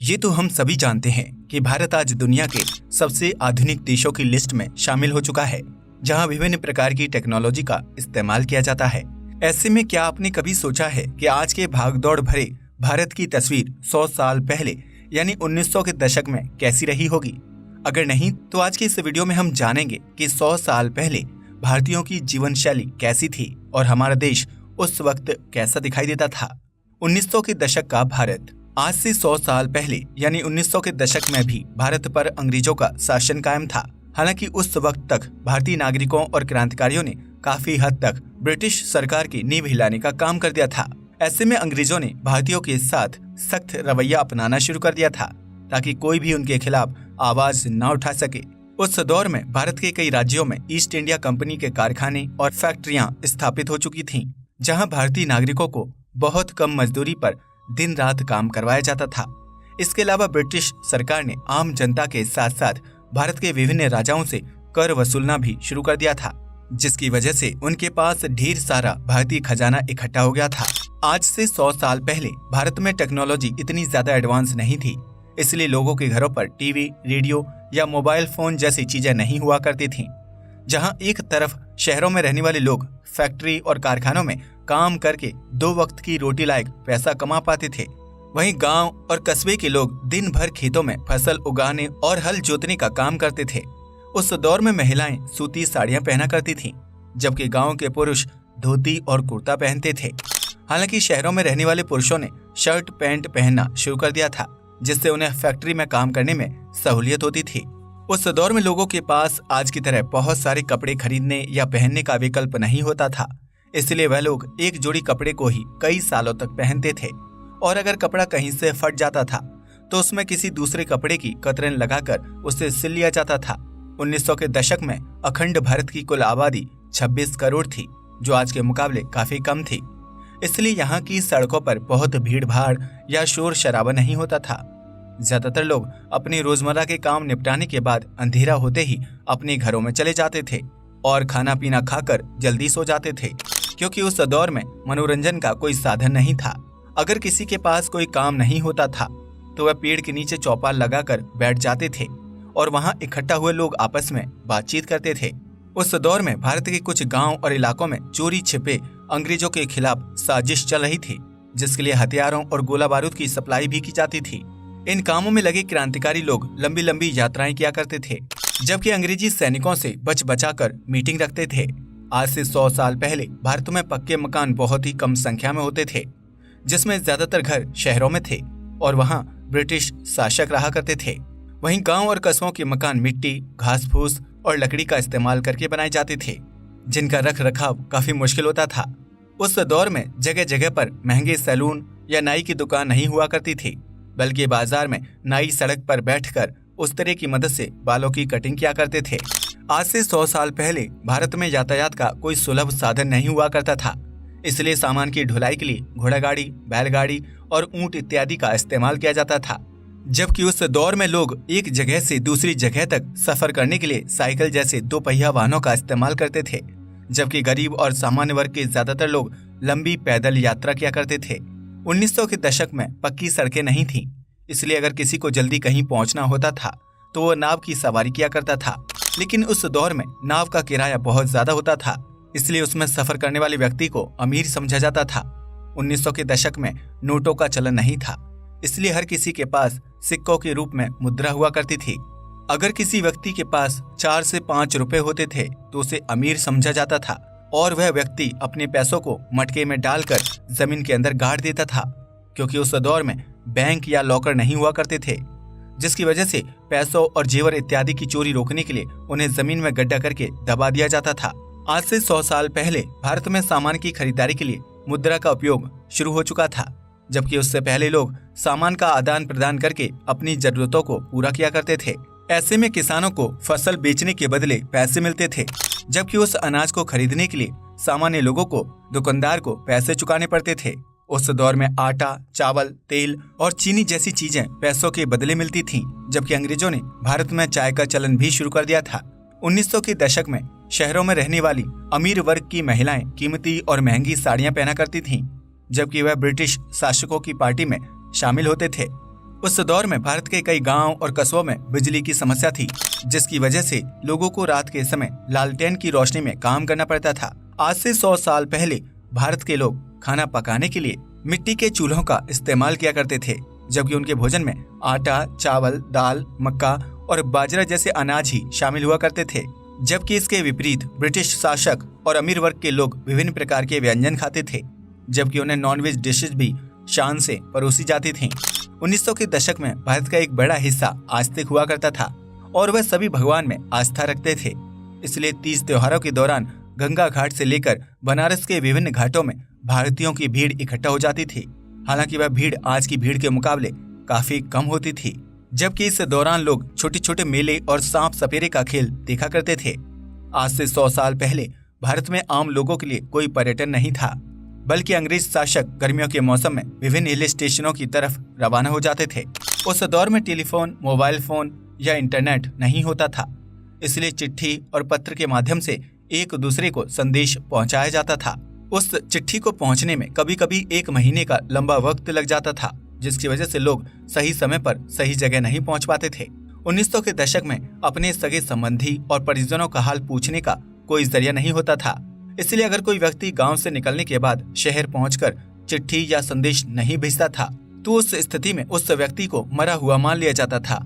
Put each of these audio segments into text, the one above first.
ये तो हम सभी जानते हैं कि भारत आज दुनिया के सबसे आधुनिक देशों की लिस्ट में शामिल हो चुका है, जहां विभिन्न प्रकार की टेक्नोलॉजी का इस्तेमाल किया जाता है। ऐसे में क्या आपने कभी सोचा है कि आज के भागदौड़ भरे भारत की तस्वीर 100 साल पहले यानी 1900 के दशक में कैसी रही होगी? अगर नहीं तो आज के इस वीडियो में हम जानेंगे कि 100 साल पहले भारतीयों की जीवन शैली कैसी थी और हमारा देश उस वक्त कैसा दिखाई देता था। 1900 के दशक का भारत। आज से 100 साल पहले यानी 1900 के दशक में भी भारत पर अंग्रेजों का शासन कायम था। हालांकि उस वक्त तक भारतीय नागरिकों और क्रांतिकारियों ने काफी हद तक ब्रिटिश सरकार की नींव हिलाने का काम कर दिया था। ऐसे में अंग्रेजों ने भारतीयों के साथ सख्त रवैया अपनाना शुरू कर दिया था ताकि कोई भी उनके खिलाफ आवाज न उठा सके। उस दौर में भारत के कई राज्यों में ईस्ट इंडिया कंपनी के कारखाने और फैक्ट्रियां स्थापित हो चुकी थीं, जहां भारतीय नागरिकों को बहुत कम मजदूरी पर दिन रात काम करवाया जाता था। इसके अलावा ब्रिटिश सरकार ने आम जनता के साथ साथ भारत के विभिन्न राजाओं से कर वसूलना भी शुरू कर दिया था, जिसकी वजह से उनके पास ढेर सारा भारतीय खजाना इकट्ठा हो गया था। आज से 100 साल पहले भारत में टेक्नोलॉजी इतनी ज्यादा एडवांस नहीं थी, इसलिए लोगों के घरों पर टीवी, रेडियो या मोबाइल फोन जैसी चीजें नहीं हुआ करती थीं। जहां एक तरफ शहरों में रहने वाले लोग फैक्ट्री और कारखानों में काम करके 2 वक्त की रोटी लायक पैसा कमा पाते थे, वहीं गांव और कस्बे के लोग दिन भर खेतों में फसल उगाने और हल जोतने का काम करते थे। उस दौर में महिलाएं सूती साड़ियां पहना करती थीं, जबकि गांव के पुरुष धोती और कुर्ता पहनते थे। हालांकि शहरों में रहने वाले पुरुषों ने शर्ट पैंट पहनना शुरू कर दिया था, जिससे उन्हें फैक्ट्री में काम करने में सहूलियत होती थी। उस दौर में लोगों के पास आज की तरह बहुत सारे कपड़े खरीदने या पहनने का विकल्प नहीं होता था, इसलिए वह लोग एक जोड़ी कपड़े को ही कई सालों तक पहनते थे। और अगर कपड़ा कहीं से फट जाता था तो उसमें किसी दूसरे कपड़े की कतरन लगाकर उसे सिल लिया जाता था। 1900 के दशक में अखंड भारत की कुल आबादी 26 करोड़ थी, जो आज के मुकाबले काफी कम थी। इसलिए यहाँ की सड़कों पर बहुत भीड़ भाड़ या शोर शराबा नहीं होता था। ज्यादातर लोग अपने रोजमर्रा के काम निपटाने के बाद अंधेरा होते ही अपने घरों में चले जाते थे और खाना पीना खाकर जल्दी सो जाते थे, क्योंकि उस दौर में मनोरंजन का कोई साधन नहीं था। अगर किसी के पास कोई काम नहीं होता था तो वह पेड़ के नीचे चौपाल लगाकर बैठ जाते थे और वहां इकट्ठा हुए लोग आपस में बातचीत करते थे। उस दौर में भारत के कुछ गांव और इलाकों में चोरी छिपे अंग्रेजों के खिलाफ साजिश चल रही थी, जिसके लिए हथियारों और गोला बारूद की सप्लाई भी की जाती थी। इन कामों में लगे क्रांतिकारी लोग लंबी लंबी यात्राएं किया करते थे, जबकि अंग्रेजी सैनिकों से बच बचाकर मीटिंग रखते थे। आज से 100 साल पहले भारत में पक्के मकान बहुत ही कम संख्या में होते थे, जिसमें ज्यादातर घर शहरों में थे और वहां ब्रिटिश शासक रहा करते थे। वहीं गांव और कस्बों के मकान मिट्टी, घास फूस और लकड़ी का इस्तेमाल करके बनाए जाते थे, जिनका रख रखाव काफी मुश्किल होता था। उस दौर में जगह जगह पर महंगे सैलून या नाई की दुकान नहीं हुआ करती थी, बल्कि बाजार में नाई सड़क पर बैठकर उस तरह की मदद से बालों की कटिंग किया करते थे। आज से 100 साल पहले भारत में यातायात का कोई सुलभ साधन नहीं हुआ करता था, इसलिए सामान की ढुलाई के लिए घोड़ागाड़ी, बैलगाड़ी और ऊंट इत्यादि का इस्तेमाल किया जाता था। जबकि उस दौर में लोग एक जगह से दूसरी जगह तक सफर करने के लिए साइकिल जैसे 2 पहिया वाहनों का इस्तेमाल करते थे, जबकि गरीब और सामान्य वर्ग के ज्यादातर लोग लंबी पैदल यात्रा किया करते थे। 1900 के दशक में पक्की सड़कें नहीं थीं, इसलिए अगर किसी को जल्दी कहीं पहुंचना होता था तो वो नाव की सवारी किया करता था। लेकिन उस दौर में नाव का किराया बहुत ज्यादा होता था, इसलिए उसमें सफर करने वाले व्यक्ति को अमीर समझा जाता था। 1900 के दशक में नोटों का चलन नहीं था, इसलिए हर किसी के पास सिक्कों के रूप में मुद्रा हुआ करती थी। अगर किसी व्यक्ति के पास 4 से 5 रुपए होते थे तो उसे अमीर समझा जाता था और वह व्यक्ति अपने पैसों को मटके में डालकर जमीन के अंदर गाड़ देता था, क्योंकि उस दौर में बैंक या लॉकर नहीं हुआ करते थे, जिसकी वजह से पैसों और जेवर इत्यादि की चोरी रोकने के लिए उन्हें जमीन में गड्ढा करके दबा दिया जाता था। आज से 100 साल पहले भारत में सामान की खरीदारी के लिए मुद्रा का उपयोग शुरू हो चुका था, जबकि उससे पहले लोग सामान का आदान प्रदान करके अपनी जरूरतों को पूरा किया करते थे। ऐसे में किसानों को फसल बेचने के बदले पैसे मिलते थे, जबकि उस अनाज को खरीदने के लिए सामान्य लोगों को दुकानदार को पैसे चुकाने पड़ते थे। उस दौर में आटा, चावल, तेल और चीनी जैसी चीजें पैसों के बदले मिलती थीं, जबकि अंग्रेजों ने भारत में चाय का चलन भी शुरू कर दिया था। 1900 के दशक में शहरों में रहने वाली अमीर वर्ग की महिलाएं कीमती और महंगी साड़ियां पहना करती थीं, जबकि वह ब्रिटिश शासकों की पार्टी में शामिल होते थे। उस दौर में भारत के कई गांव और कस्बों में बिजली की समस्या थी, जिसकी वजह से लोगों को रात के समय लालटेन की रोशनी में काम करना पड़ता था। आज से 100 साल पहले भारत के लोग खाना पकाने के लिए मिट्टी के चूल्हों का इस्तेमाल किया करते थे, जबकि उनके भोजन में आटा, चावल, दाल, मक्का और बाजरा जैसे अनाज ही शामिल हुआ करते थे। जबकि इसके विपरीत ब्रिटिश शासक और अमीर वर्ग के लोग विभिन्न प्रकार के व्यंजन खाते थे, जबकि उन्हें नॉनवेज डिशेज भी शान से परोसी जाती थीं। 1900 के दशक में भारत का एक बड़ा हिस्सा आस्तिक हुआ करता था और वह सभी भगवान में आस्था रखते थे। इसलिए 30 त्योहारों के दौरान गंगा घाट से लेकर बनारस के विभिन्न घाटों में भारतीयों की भीड़ इकट्ठा हो जाती थी। हालांकि वह भीड़ आज की भीड़ के मुकाबले काफी कम होती थी, जबकि इस दौरान लोग छोटे छोटे मेले और सांप सपेरे का खेल देखा करते थे। आज से 100 साल पहले भारत में आम लोगों के लिए कोई पर्यटन नहीं था, बल्कि अंग्रेज शासक गर्मियों के मौसम में विभिन्न हिल स्टेशनों की तरफ रवाना हो जाते थे। उस दौर में टेलीफोन, मोबाइल फोन या इंटरनेट नहीं होता था, इसलिए चिट्ठी और पत्र के माध्यम से एक दूसरे को संदेश पहुंचाया जाता था। उस चिट्ठी को पहुंचने में कभी कभी 1 महीने का लंबा वक्त लग जाता था, जिसकी वजह से लोग सही समय पर सही जगह नहीं पहुंच पाते थे। 1900 के दशक में अपने सगे संबंधी और परिजनों का हाल पूछने का कोई जरिया नहीं होता था, इसलिए अगर कोई व्यक्ति गांव से निकलने के बाद शहर पहुंचकर चिट्ठी या संदेश नहीं भेजता था तो उस स्थिति में उस व्यक्ति को मरा हुआ मान लिया जाता था।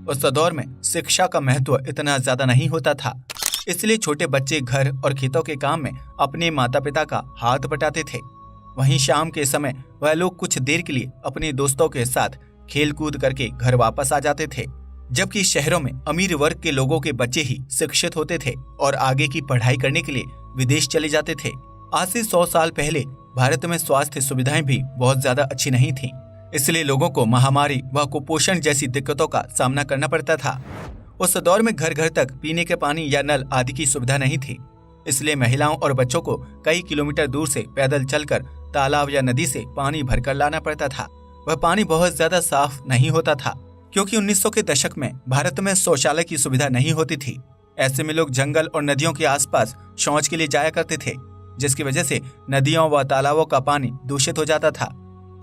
उस दौर में शिक्षा का महत्व इतना ज्यादा नहीं होता था, इसलिए छोटे बच्चे घर और खेतों के काम में अपने माता पिता का हाथ बटाते थे। वहीं शाम के समय वह लोग कुछ देर के लिए अपने दोस्तों के साथ खेल कूद करके घर वापस आ जाते थे, जबकि शहरों में अमीर वर्ग के लोगों के बच्चे ही शिक्षित होते थे और आगे की पढ़ाई करने के लिए विदेश चले जाते थे। आज से 100 साल पहले भारत में स्वास्थ्य सुविधाएं भी बहुत ज्यादा अच्छी नहीं थीं, इसलिए लोगों को महामारी व कुपोषण जैसी दिक्कतों का सामना करना पड़ता था। उस दौर में घर घर तक पीने के पानी या नल आदि की सुविधा नहीं थी, इसलिए महिलाओं और बच्चों को कई किलोमीटर दूर से पैदल चलकर तालाब या नदी से पानी भरकर लाना पड़ता था। वह पानी बहुत ज्यादा साफ नहीं होता था, क्योंकि 1900 के दशक में भारत में शौचालय की सुविधा नहीं होती थी। ऐसे में लोग जंगल और नदियों के आसपास शौच के लिए जाया करते थे, जिसकी वजह से नदियों व तालाबों का पानी दूषित हो जाता था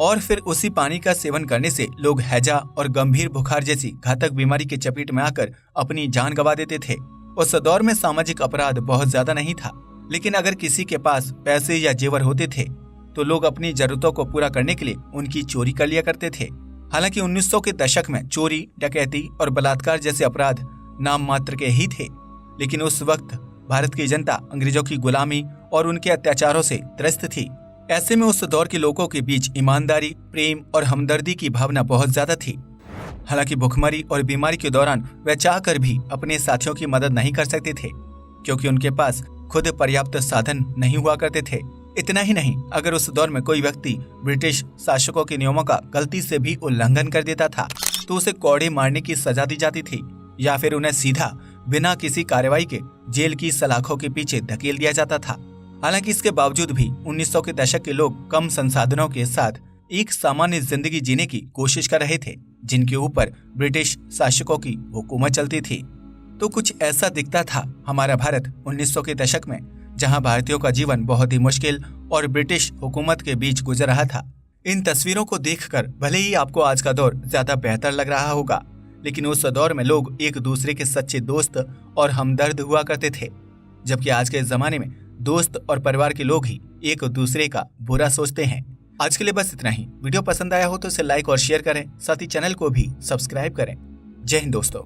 और फिर उसी पानी का सेवन करने से लोग हैजा और गंभीर बुखार जैसी घातक बीमारी के चपेट में आकर अपनी जान गंवा देते थे। उस दौर में सामाजिक अपराध बहुत ज्यादा नहीं था, लेकिन अगर किसी के पास पैसे या जेवर होते थे तो लोग अपनी जरूरतों को पूरा करने के लिए उनकी चोरी कर लिया करते थे। हालांकि 1900 के दशक में चोरी, डकैती और बलात्कार जैसे अपराध नाम मात्र के ही थे, लेकिन उस वक्त भारत की जनता अंग्रेजों की गुलामी और उनके अत्याचारों से त्रस्त थी। ऐसे में उस दौर के लोगों के बीच ईमानदारी, प्रेम और हमदर्दी की भावना बहुत ज्यादा थी। हालांकि भुखमरी और बीमारी के दौरान वे चाहकर भी अपने साथियों की मदद नहीं कर सकते थे, क्योंकि उनके पास खुद पर्याप्त साधन नहीं हुआ करते थे। इतना ही नहीं, अगर उस दौर में कोई व्यक्ति ब्रिटिश शासकों के नियमों का गलती से भी उल्लंघन कर देता था तो उसे कौड़े मारने की सजा दी जाती थी, या फिर उन्हें सीधा बिना किसी कार्रवाई के जेल की सलाखों के पीछे धकेल दिया जाता था। हालांकि इसके बावजूद भी 1900 के दशक के लोग कम संसाधनों के साथ एक सामान्य जिंदगी जीने की कोशिश कर रहे थे, जिनके ऊपर ब्रिटिश शासकों की हुकूमत चलती थी। तो कुछ ऐसा दिखता था हमारा भारत 1900 के दशक में, जहां भारतीयों का जीवन बहुत ही मुश्किल और ब्रिटिश हुकूमत के बीच गुजर रहा था। इन तस्वीरों को देखकर भले ही आपको आज का दौर ज्यादा बेहतर लग रहा होगा, लेकिन उस दौर में लोग एक दूसरे के सच्चे दोस्त और हमदर्द हुआ करते थे, जबकि आज के जमाने में दोस्त और परिवार के लोग ही एक दूसरे का बुरा सोचते हैं। आज के लिए बस इतना ही। वीडियो पसंद आया हो तो इसे लाइक और शेयर करें, साथ ही चैनल को भी सब्सक्राइब करें। जय हिंद दोस्तों।